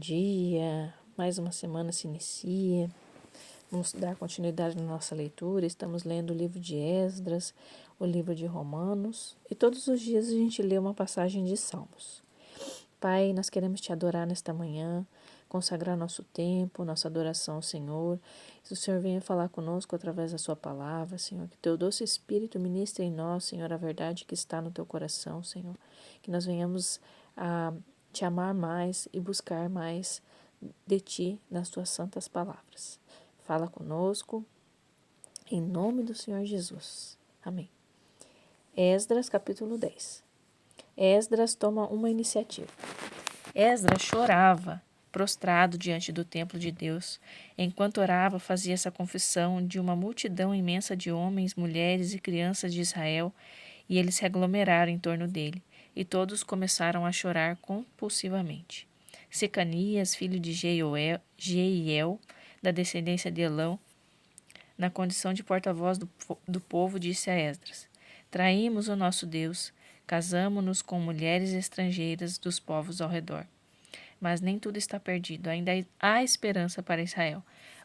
dia, mais uma semana se inicia. Vamos dar continuidade na nossa leitura. Estamos lendo o livro de Esdras, o livro de Romanos, e todos os dias a gente lê uma passagem de Salmos. Pai, nós queremos te adorar nesta manhã, consagrar nosso tempo, nossa adoração ao Senhor. Que o Senhor venha falar conosco através da sua palavra, Senhor. Que teu doce Espírito ministre em nós, Senhor, a verdade que está no teu coração, Senhor. Que nós venhamos a te amar mais e buscar mais de ti nas tuas santas palavras. Fala conosco, em nome do Senhor Jesus. Amém. Esdras, capítulo 10. Esdras toma uma iniciativa. Esdras chorava, prostrado diante do templo de Deus. Enquanto orava, fazia essa confissão de uma multidão imensa de homens, mulheres e crianças de Israel, e eles se aglomeraram em torno dele, e todos começaram a chorar compulsivamente. Secanias, filho de Jeiel, da descendência de Elão, na condição de porta-voz do povo, disse a Esdras: Traímos o nosso Deus, casamo-nos com mulheres estrangeiras dos povos ao redor. Mas nem tudo está perdido, ainda há esperança para Israel.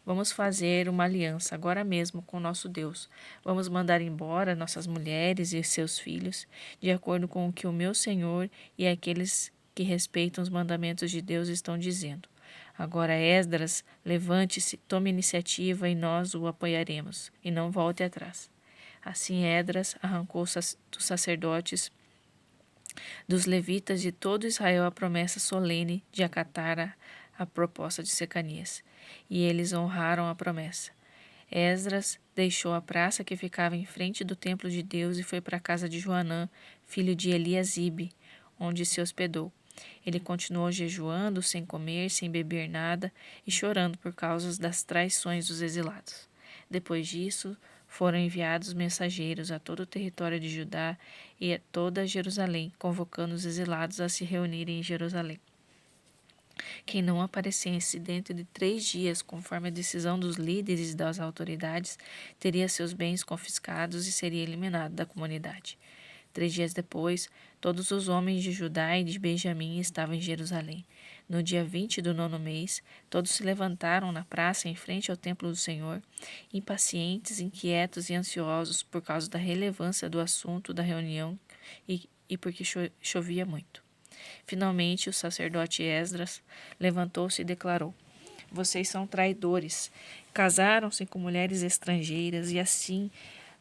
Vamos fazer uma aliança agora mesmo com nosso Deus. Vamos mandar embora nossas mulheres e seus filhos, de acordo com o que o meu Senhor e aqueles que respeitam os mandamentos de Deus estão dizendo. Agora, Esdras, levante-se, tome iniciativa e nós o apoiaremos, e não volte atrás. Assim, Esdras arrancou dos sacerdotes, dos levitas de todo Israel a promessa solene de acatar a proposta de Secanias, e eles honraram a promessa. Esdras deixou a praça que ficava em frente do templo de Deus e foi para a casa de Joanã, filho de Eliasibe, onde se hospedou. Ele continuou jejuando, sem comer, sem beber nada e chorando por causa das traições dos exilados. Depois disso, foram enviados mensageiros a todo o território de Judá e a toda Jerusalém, convocando os exilados a se reunirem em Jerusalém. Quem não aparecesse dentro de 3 dias, conforme a decisão dos líderes e das autoridades, teria seus bens confiscados e seria eliminado da comunidade. 3 dias depois, todos os homens de Judá e de Benjamim estavam em Jerusalém. No dia 20 do 9º mês, todos se levantaram na praça em frente ao templo do Senhor, impacientes, inquietos e ansiosos por causa da relevância do assunto da reunião e porque chovia muito. Finalmente, o sacerdote Esdras levantou-se e declarou: Vocês são traidores. Casaram-se com mulheres estrangeiras e assim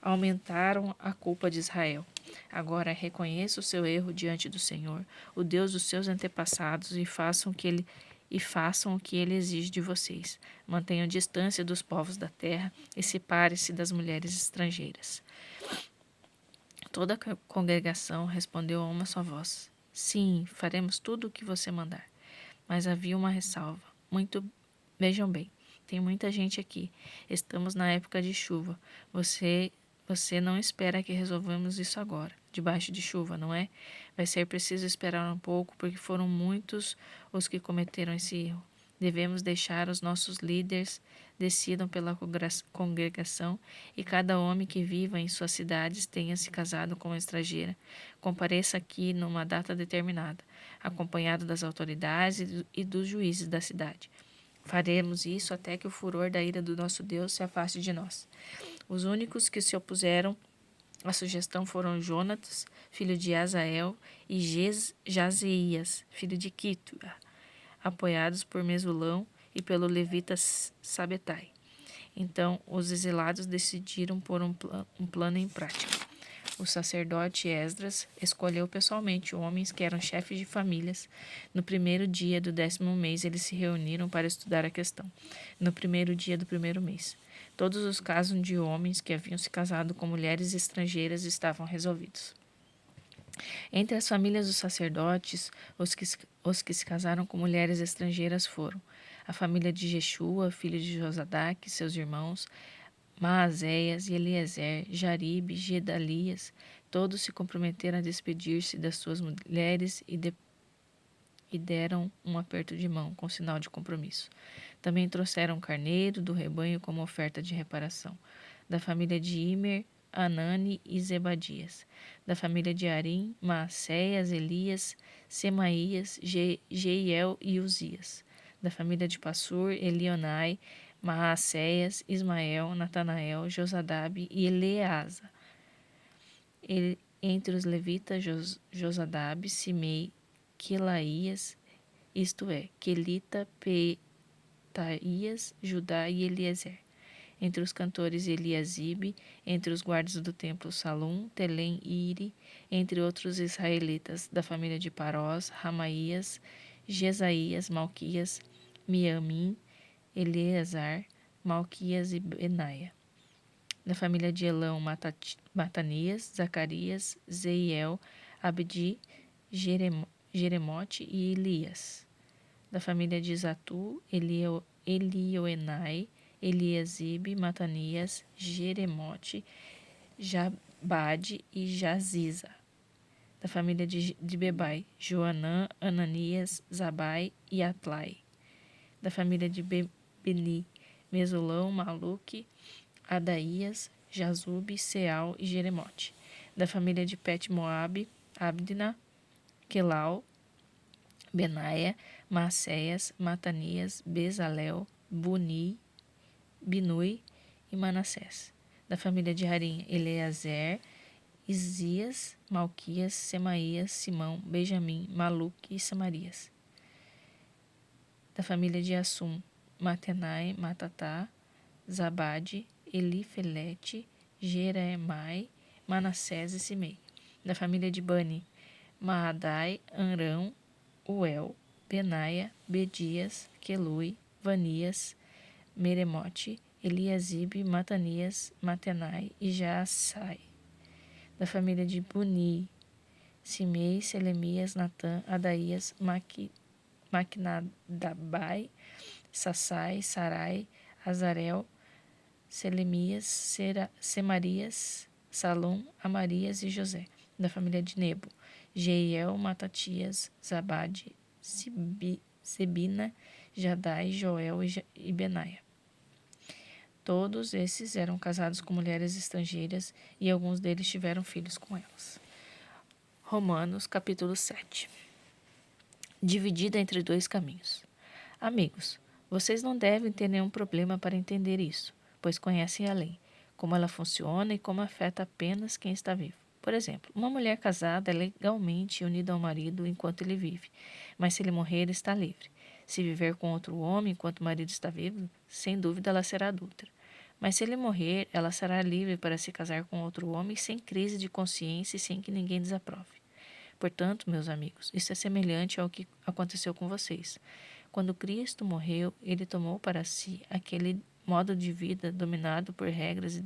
aumentaram a culpa de Israel. Agora reconheça o seu erro diante do Senhor, o Deus dos seus antepassados, e façam o que ele exige de vocês. Mantenham distância dos povos da terra e separe-se das mulheres estrangeiras. Toda a congregação respondeu a uma só voz: Sim, faremos tudo o que você mandar. Mas havia uma ressalva. Vejam bem, tem muita gente aqui. Estamos na época de chuva. Você não espera que resolvamos isso agora, debaixo de chuva, não é? Vai ser preciso esperar um pouco, porque foram muitos os que cometeram esse erro. Devemos deixar os nossos líderes decidam pela congregação e cada homem que viva em suas cidades tenha se casado com uma estrangeira. Compareça aqui numa data determinada, acompanhado das autoridades e dos juízes da cidade. Faremos isso até que o furor da ira do nosso Deus se afaste de nós. Os únicos que se opuseram à sugestão foram Jonatas, filho de Azael, e Jazeias, filho de Quitua, apoiados por Mesulão e pelo levita Sabetai. Então, os exilados decidiram pôr um plano em prática. O sacerdote Esdras escolheu pessoalmente homens que eram chefes de famílias. No primeiro dia do 10º mês, eles se reuniram para estudar a questão. No primeiro dia do 1º mês, todos os casos de homens que haviam se casado com mulheres estrangeiras estavam resolvidos. Entre as famílias dos sacerdotes, os que se casaram com mulheres estrangeiras foram a família de Jeshua, filho de Josadaque, e seus irmãos, Maazéias e Eliezer, Jaribe, Gedalias, todos se comprometeram a despedir-se das suas mulheres e deram um aperto de mão, com sinal de compromisso. Também trouxeram um carneiro do rebanho como oferta de reparação. Da família de Imer, Anani e Zebadias. Da família de Arim, Maacéias, Elias, Semaías, Jeiel e Uzias. Da família de Passur, Elionai, Maacéias, Ismael, Natanael, Josadabe e Eleasa. Entre os levitas, Josadabe, Simei, Quelaías, isto é, Quelita, Petaías, Judá e Eliezer. Entre os cantores, Eliasibe, entre os guardas do templo, Salum, Telém e Iri, entre outros israelitas da família de Parós, Ramaías, Jesaías, Malquias, Miamim, Eleazar, Malquias e Benaia. Da família de Elão, Matanias, Zacarias, Zeiel, Abdi, Jeremote e Elias. Da família de Zatu, Elioenai, Eliasibe, Matanias, Jeremote, Jabade e Jaziza. Da família de Bebai, Joanã, Ananias, Zabai e Atlai. Da família de Beni, Mesulão, Maluque, Adaías, Jazube, Seal e Jeremote. Da família de Bet-Moabe, Abdina, Quelau, Benaia, Maceias, Matanias, Bezalel, Binui e Manassés. Da família de Harim, Eleazer, Isias, Malquias, Semaías, Simão, Benjamim, Maluque e Samarias. Da família de Assum, Matenai, Matatá, Zabade, Elifelete, Jeremai, Manassés e Simei. Da família de Bani, Maadai, Anrão, Uel, Benaia, Bedias, Quelui, Vanias, Meremote, Eliasibe, Matanias, Matenai e Jaassai. Da família de Buni, Simei, Selemias, Natã, Adaías, Maquinadabai, Sassai, Sarai, Azarel, Selemias, Semarias, Salom, Amarias e José. Da família de Nebo, Jeiel, Matatias, Zabade, Sebina, Jadai, Joel e Benaia. Todos esses eram casados com mulheres estrangeiras e alguns deles tiveram filhos com elas. Romanos, capítulo 7. Dividida entre dois caminhos. Amigos, vocês não devem ter nenhum problema para entender isso, pois conhecem a lei, como ela funciona e como afeta apenas quem está vivo. Por exemplo, uma mulher casada é legalmente unida ao marido enquanto ele vive, mas se ele morrer, está livre. Se viver com outro homem enquanto o marido está vivo, sem dúvida ela será adúltera. Mas se ele morrer, ela será livre para se casar com outro homem sem crise de consciência e sem que ninguém desaprove. Portanto, meus amigos, isso é semelhante ao que aconteceu com vocês. Quando Cristo morreu, ele tomou para si aquele modo de vida dominado por regras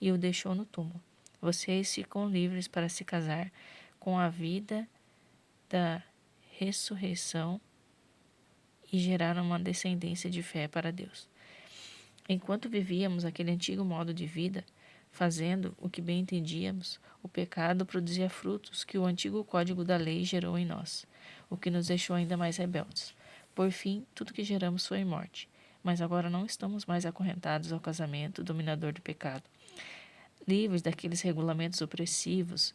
e o deixou no túmulo. Vocês ficam livres para se casar com a vida da ressurreição e gerar uma descendência de fé para Deus. Enquanto vivíamos aquele antigo modo de vida, fazendo o que bem entendíamos, o pecado produzia frutos que o antigo código da lei gerou em nós, o que nos deixou ainda mais rebeldes. Por fim, tudo que geramos foi morte. Mas agora não estamos mais acorrentados ao casamento dominador do pecado. Livres daqueles regulamentos opressivos,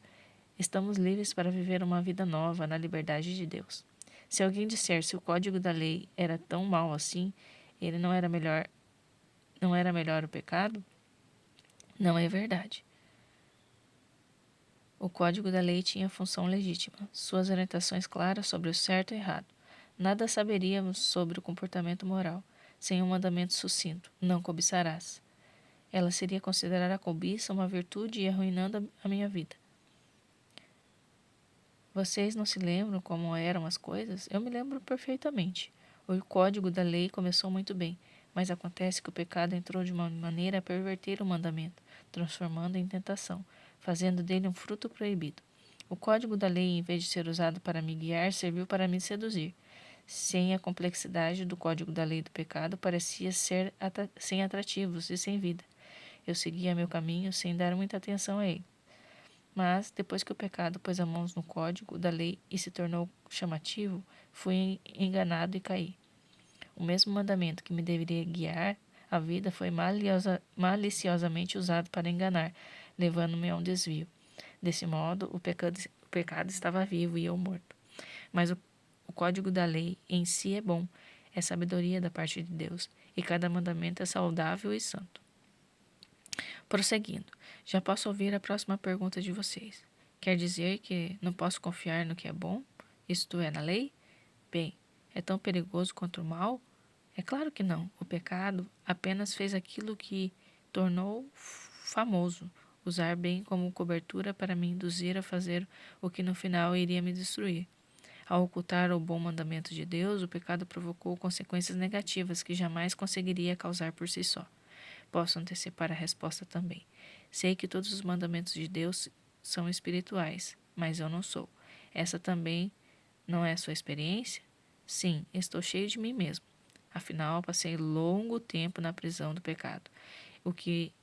estamos livres para viver uma vida nova na liberdade de Deus. Se alguém disser se o código da lei era tão mau assim, ele não era melhor o pecado? Não é verdade. O código da lei tinha função legítima, suas orientações claras sobre o certo e errado. Nada saberíamos sobre o comportamento moral sem um mandamento sucinto: não cobiçarás. Ela seria considerar a cobiça uma virtude e arruinando a minha vida. Vocês não se lembram como eram as coisas? Eu me lembro perfeitamente. O código da lei começou muito bem, mas acontece que o pecado entrou de uma maneira a perverter o mandamento, transformando em tentação, fazendo dele um fruto proibido. O código da lei, em vez de ser usado para me guiar, serviu para me seduzir. Sem a complexidade do código da lei do pecado, parecia ser sem atrativos e sem vida. Eu seguia meu caminho sem dar muita atenção a ele. Mas, depois que o pecado pôs as mãos no código da lei e se tornou chamativo, fui enganado e caí. O mesmo mandamento que me deveria guiar a vida foi maliciosamente usado para enganar, levando-me a um desvio. Desse modo, o pecado estava vivo e eu morto. Mas o código da lei em si é bom. é sabedoria da parte de Deus, e cada mandamento é saudável e santo. Prosseguindo, já posso ouvir a próxima pergunta de vocês. Quer dizer que não posso confiar no que é bom? Isto é, na lei? Bem, é tão perigoso quanto o mal? É claro que não. O pecado apenas fez aquilo que tornou famoso, usar bem como cobertura para me induzir a fazer o que no final iria me destruir. Ao ocultar o bom mandamento de Deus, o pecado provocou consequências negativas que jamais conseguiria causar por si só. Posso antecipar a resposta também. Sei que todos os mandamentos de Deus são espirituais, mas eu não sou. Essa também não é a sua experiência? Sim, estou cheio de mim mesmo. Afinal, passei longo tempo na prisão do pecado. O que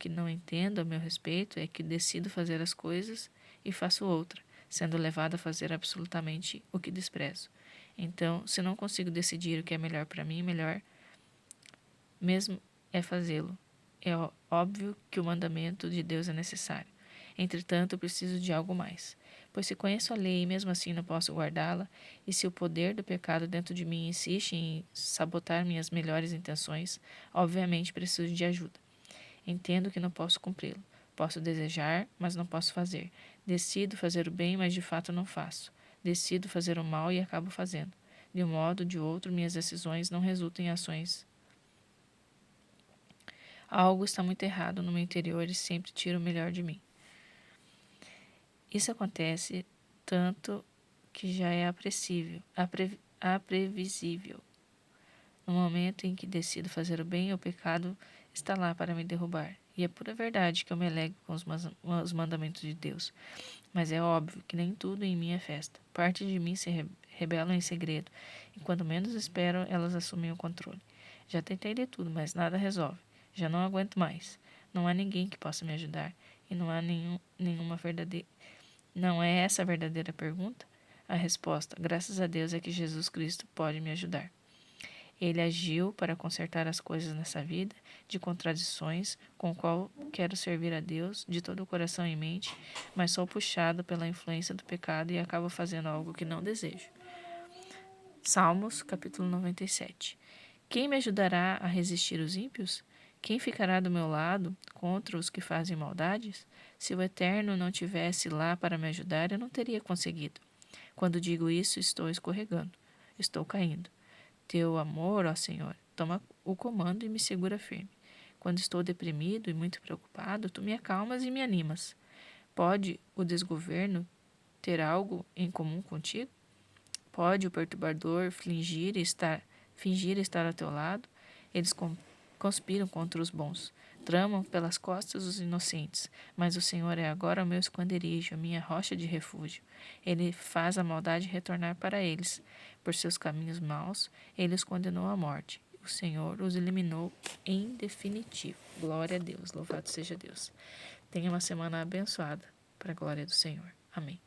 não entendo a meu respeito é que decido fazer as coisas e faço outra, sendo levado a fazer absolutamente o que desprezo. Então, se não consigo decidir o que é melhor para mim, melhor mesmo é fazê-lo. É óbvio que o mandamento de Deus é necessário. Entretanto, eu preciso de algo mais. Pois se conheço a lei e mesmo assim não posso guardá-la, e se o poder do pecado dentro de mim insiste em sabotar minhas melhores intenções, obviamente preciso de ajuda. Entendo que não posso cumpri-lo. Posso desejar, mas não posso fazer. Decido fazer o bem, mas de fato não faço. Decido fazer o mal e acabo fazendo. De um modo ou de outro, minhas decisões não resultam em ações. Algo está muito errado no meu interior e sempre tiro o melhor de mim. Isso acontece tanto que já é aprevisível. No momento em que decido fazer o bem, o pecado está lá para me derrubar. E é pura verdade que eu me alegro com os mandamentos de Deus. Mas é óbvio que nem tudo em mim é festa. Parte de mim se rebela em segredo, e quando menos espero, elas assumem o controle. Já tentei de tudo, mas nada resolve. Já não aguento mais. Não há ninguém que possa me ajudar, e não há nenhuma verdadeira. Não é essa a verdadeira pergunta? A resposta, graças a Deus, é que Jesus Cristo pode me ajudar. Ele agiu para consertar as coisas nessa vida de contradições, com o qual quero servir a Deus de todo o coração e mente, mas sou puxado pela influência do pecado e acabo fazendo algo que não desejo. Salmos, capítulo 97. Quem me ajudará a resistir os ímpios? Quem ficará do meu lado contra os que fazem maldades? Se o Eterno não tivesse lá para me ajudar, eu não teria conseguido. Quando digo isso, estou escorregando, estou caindo. Teu amor, ó Senhor, toma o comando e me segura firme. Quando estou deprimido e muito preocupado, tu me acalmas e me animas. Pode o desgoverno ter algo em comum contigo? Pode o perturbador fingir estar ao teu lado? Eles conspiram contra os bons, tramam pelas costas os inocentes, mas o Senhor é agora o meu esconderijo, a minha rocha de refúgio. Ele faz a maldade retornar para eles. Por seus caminhos maus, ele os condenou à morte. O Senhor os eliminou em definitivo. Glória a Deus, louvado seja Deus. Tenha uma semana abençoada, para a glória do Senhor. Amém.